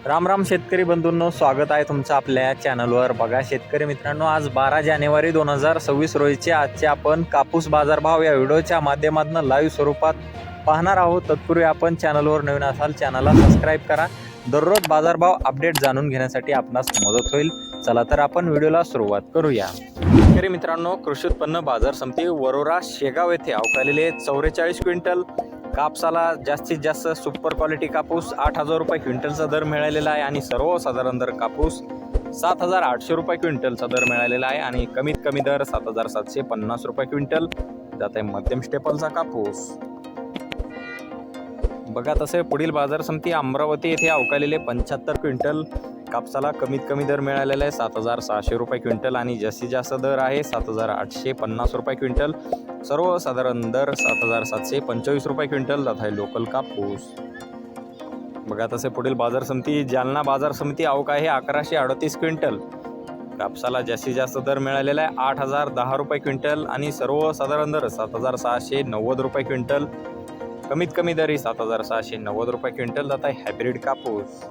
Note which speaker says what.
Speaker 1: राम राम शेतकरी बंधूंनो, स्वागत आहे तुमचं आपल्या चॅनलवर। बघा शेतकरी मित्रांनो, आज 12 जानेवारी 2026 रोजीचे आजचे आपण कापूस बाजारभाव या व्हिडिओच्या माध्यमातून लाईव्ह स्वरूपात पाहणार आहोत। तत्पूर्वी आपण चॅनलवर नवीन असाल चॅनलला सबस्क्राईब करा। दररोज बाजारभाव अपडेट जाणून घेण्यासाठी आपणास मदत होईल। चला तर आपण व्हिडिओला सुरुवात करूया। शेतकरी मित्रांनो, कृषी उत्पन्न बाजार समिती वरोरा शेगाव येथे अवकालेले 44 क्विंटल कापसाला जास्तीत जास्त सुपर क्वालिटी कापूस 8,000 रुपये क्विंटलचा दर मिळालेला आहे आणि सर्वसाधारण दर कापूस 7,800 रुपये क्विंटलचा दर मिळालेला आहे आणि कमीत कमी दर 7,750 रुपये क्विंटल जात आहे मध्यम स्टेपलचा कापूस। बघा तसे पुढील बाजार समिती अमरावती येथे अवकालेले 75 क्विंटल कापसाला कमीत कमी दर मिळालेला आहे 7,600 रुपये क्विंटल आणि जास्तीत जास्त दर आहे 7,850 रुपये क्विंटल। सर्वसाधारण दर 7,725 रुपये क्विंटल जात आहे लोकल कापूस। बघा तसे पुढील बाजार समिती जालना बाजार समिती आवक आहे 1138 क्विंटल कापसाला जास्तीत जास्त दर मिळालेला आहे 8,010 रुपये क्विंटल आणि सर्वसाधारण दर 7,690 रुपये क्विंटल। कमीत कमी दरी 7,690 रुपये क्विंटल जात आहे हायब्रिड कापूस।